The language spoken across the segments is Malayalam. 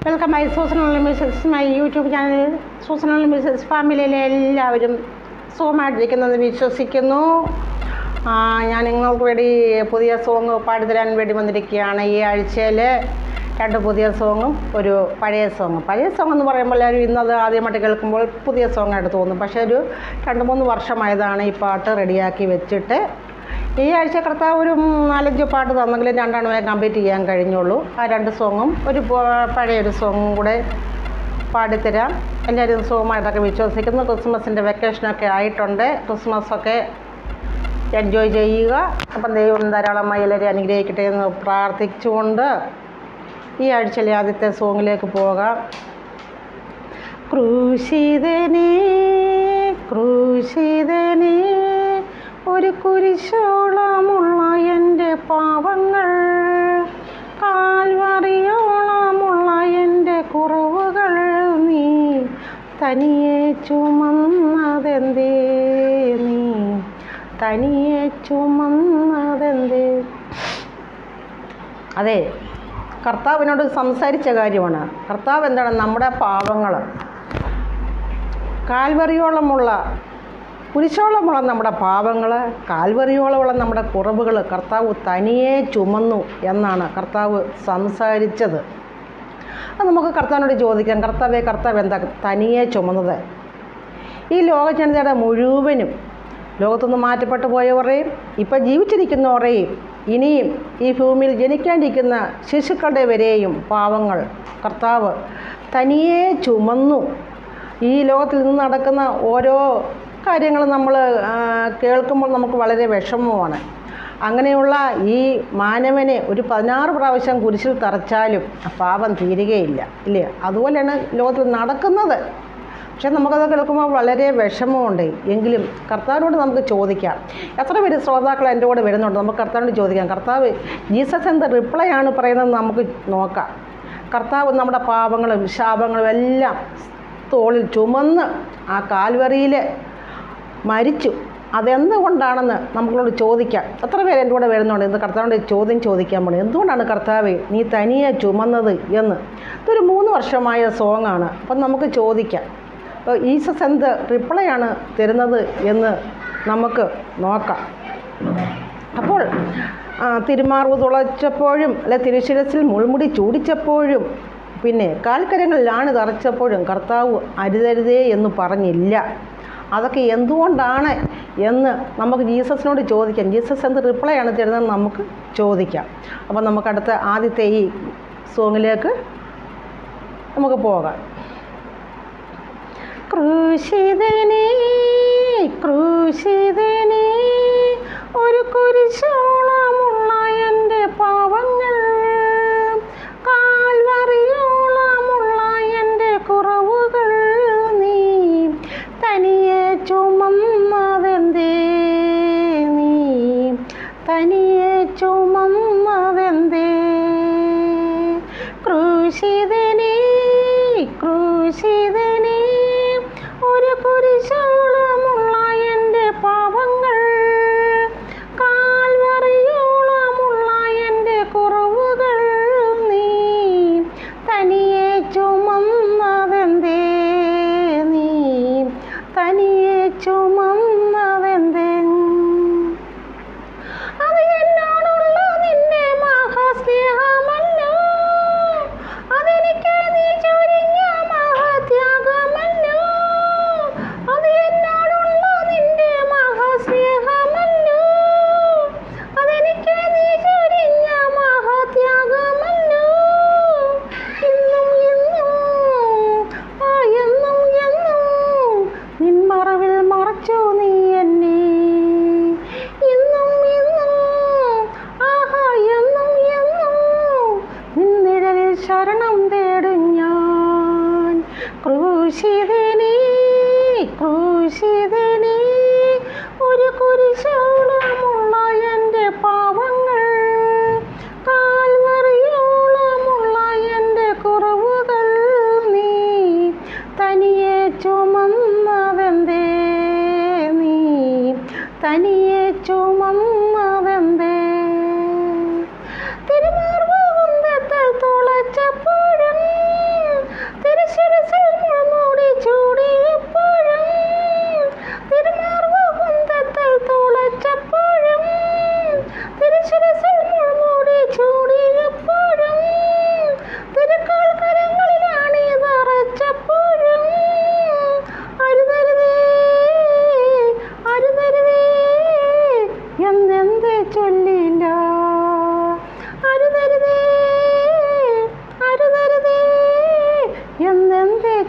Welcome my Susan Mrs my YouTube channel. Susan Mrs ഫാമിലിയിലെ എല്ലാവരും സുഖമായിട്ടിരിക്കുന്നെന്ന് വിശ്വസിക്കുന്നു. ഞാൻ നിങ്ങൾക്ക് വേണ്ടി പുതിയ സോങ് പാടിത്തരാൻ വേണ്ടി വന്നിരിക്കുകയാണ്. ഈ ആഴ്ചയിൽ 2 പുതിയ സോങ്ങും ഒരു പഴയ സോങ്ങും. പഴയ സോങ് എന്ന് പറയുമ്പോൾ എല്ലാവരും ഇന്നത് ആദ്യമായിട്ട് കേൾക്കുമ്പോൾ പുതിയ സോങ്ങായിട്ട് തോന്നും. പക്ഷേ ഒരു 2-3 വർഷമായതാണ് ഈ പാട്ട് റെഡിയാക്കി വെച്ചിട്ട്. ഈ ആഴ്ച കർത്താവ് ഒരു 4-5 പാട്ട് തന്നെങ്കിലും 2 കംപ്ലീറ്റ് ചെയ്യാൻ കഴിഞ്ഞുള്ളൂ. ആ 2 സോങ്ങും ഒരു പഴയൊരു സോങ്ങും കൂടെ പാടിത്തരാം. എല്ലാവരും സുഖമായിട്ടൊക്കെ വിശ്വസിക്കുന്നു. ക്രിസ്മസിൻ്റെ വെക്കേഷനൊക്കെ ആയിട്ടുണ്ട്. ക്രിസ്മസൊക്കെ എൻജോയ് ചെയ്യുക. അപ്പം ദൈവം ധാരാളമായി എല്ലാവരും അനുഗ്രഹിക്കട്ടെ എന്ന് പ്രാർത്ഥിച്ചുകൊണ്ട് ഈ ആഴ്ചയിലെ ആദ്യത്തെ സോങ്ങിലേക്ക് പോകാം. ക്രൂശിതനേ ക്രൂശിതനേ ഒരു കുരിശോളമുള്ള എൻ്റെ പാവങ്ങൾ, കാൽവറിയോളമുള്ള എൻ്റെ കുറവുകൾ നീ തനിയെ ചുമന്നതെന്തേ, നീ തനിയെ ചുമന്നതെന്തേ. അതെ, കർത്താവിനോട് സംസാരിച്ച കാര്യമാണ്. കർത്താവ് എന്താണ്? നമ്മുടെ പാവങ്ങൾ, കാൽവറിയോളമുള്ള കുരിശോളമുള്ള നമ്മുടെ പാവങ്ങൾ, കാൽവറിയോളമുള്ള നമ്മുടെ കുറവുകൾ കർത്താവ് തനിയെ ചുമന്നു എന്നാണ് കർത്താവ് സംസാരിച്ചത്. അത് നമുക്ക് കർത്താവിനോട് ചോദിക്കാം. കർത്താവ് എന്താ തനിയെ ചുമന്നത്? ഈ ലോക ജനതയുടെ മുഴുവനും, ലോകത്തുനിന്ന് മാറ്റപ്പെട്ടു പോയവരെയും ഇപ്പം ജീവിച്ചിരിക്കുന്നവരെയും ഇനിയും ഈ ഭൂമിയിൽ ജനിക്കാണ്ടിരിക്കുന്ന ശിശുക്കളുടെ വരെയും പാവങ്ങൾ കർത്താവ് തനിയെ ചുമന്നു. ഈ ലോകത്തിൽ നിന്ന് നടക്കുന്ന ഓരോ കാര്യങ്ങൾ നമ്മൾ കേൾക്കുമ്പോൾ നമുക്ക് വളരെ വിഷമമാണ്. അങ്ങനെയുള്ള ഈ മാനവനെ ഒരു 16 പ്രാവശ്യം കുരിശിൽ തറച്ചാലും പാപം തീരുകയില്ല, ഇല്ലേ? അതുപോലെയാണ് ലോകത്തിൽ നടക്കുന്നത്. പക്ഷെ നമുക്കത് കേൾക്കുമ്പോൾ വളരെ വിഷമമുണ്ട്. എങ്കിലും കർത്താവിനോട് നമുക്ക് ചോദിക്കാം. എത്ര പേര് ശ്രോതാക്കൾ എൻ്റെ കൂടെ വരുന്നുണ്ട്? നമുക്ക് കർത്താവിനോട് ചോദിക്കാം. കർത്താവ് ജീസസ് എന്ത് റിപ്ലൈ ആണ് പറയുന്നത് നമുക്ക് നോക്കാം. കർത്താവ് നമ്മുടെ പാപങ്ങളും ശാപങ്ങളും എല്ലാം തോളിൽ ചുമന്ന് ആ കാൽവറിയിൽ മരിച്ചു. അതെന്തുകൊണ്ടാണെന്ന് നമ്മളോട് ചോദിക്കാം. എത്ര പേര് എൻ്റെ കൂടെ വരുന്നുണ്ട്? ഇന്ന് കർത്താവിൻ്റെ ചോദ്യം ചോദിക്കാൻ പോകണം. എന്തുകൊണ്ടാണ് കർത്താവേ നീ തനിയെ ചുമന്നത് എന്ന്. ഇതൊരു 3 വർഷമായ സോങ്ങാണ്. അപ്പം നമുക്ക് ചോദിക്കാം, ജീസസ് എന്ത് റിപ്ലൈ ആണ് തരുന്നത് എന്ന് നമുക്ക് നോക്കാം. അപ്പോൾ തിരുമാർവ് തുളച്ചപ്പോഴും അല്ലെ തിരുശിരസിൽ മുൾമുടി ചൂടിച്ചപ്പോഴും പിന്നെ കാൽക്കരങ്ങളിലാണ് തറച്ചപ്പോഴും കർത്താവ് അരുതരുതേ എന്ന് പറഞ്ഞില്ല. അതൊക്കെ എന്തുകൊണ്ടാണ് എന്ന് നമുക്ക് ജീസസിനോട് ചോദിക്കാം. ജീസസ് എന്ത് റിപ്ലൈ ആണ് തരുന്നതെന്ന് നമുക്ക് ചോദിക്കാം. അപ്പം നമുക്ക് അടുത്ത ആദ്യത്തെ ഈ സോങ്ങിലേക്ക് നമുക്ക് പോകാം. ക്രൂശിതനേ ക്രൂശിതനേ ഒരു കുരിശോളമുള്ള എൻ്റെ പാവങ്ങൾ, കാൽവറിയോളമുള്ള എൻ്റെ കുറവുകൾ നീ തനിയെ ചുമന്നതെന്തേ, നീ തനിയെ ചുമന്നതെന്തേ. ക്രൂശിതനേ ക്രൂശിതനേ ഒരു കുരിശോളമുള്ള എൻ്റെ പാവങ്ങൾ, കാൽവറിയോളമുള്ള എൻ്റെ കുറവുകൾ നീ തനിയെ ചുമന്നതെന്തേ, നീ തനിയെ ചുമന്നതെന്തേ. അത് എന്നോടുള്ള നിന്റെ മഹാസ്നേഹമല്ലോ, അതെനിക്ക് നീ ചൊരിഞ്ഞ മഹത്യാനുഗ്രഹമല്ലോ.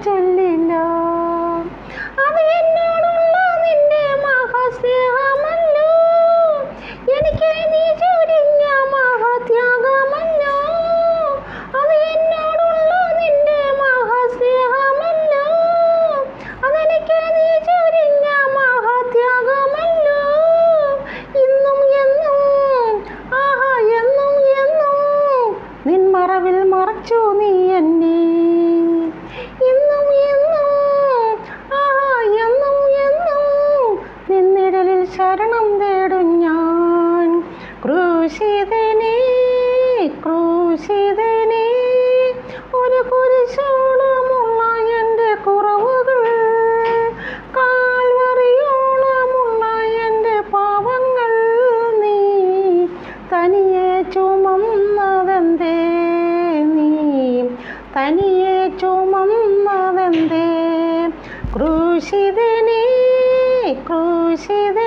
ചൊല്ലില്ല. അത് എന്നോടുള്ള നിന്റെ മഹാസ്നേഹമല്ലോ, എനിക്ക് നീ ചൊരിഞ്ഞ മഹാത്യാഗമല്ലോ. അത് എന്നോടുള്ള നിന്റെ മഹാസ്നേഹമല്ലോ, അതെനിക്ക് നീ ചൊരിഞ്ഞ മഹാത്യാഗമല്ലോ. ഇന്നും എന്നും ആഹാ എന്നും എന്നും നിൻ മറവിൽ മറച്ചു നീ എന്നെ. ഇന്നും എന്നും ആഹാ എന്നും എന്നും നിന്നിഴലിൽ ശരണം തേടും ഞാൻ. ക്രൂശിതനേ ക്രൂശിതനേ, ഒരു കുരിശോളമുള്ള എൻ്റെ കുറവുകൾ, കാൽവറിയോളമുള്ള എൻ്റെ പാപങ്ങൾ നീ തനിയെ ചുമന്നതെന്തേ, നീ തനിയെ ചുമന്നതെന്തേ. ക്രൂശിതനേ ക്രൂശിതനേ.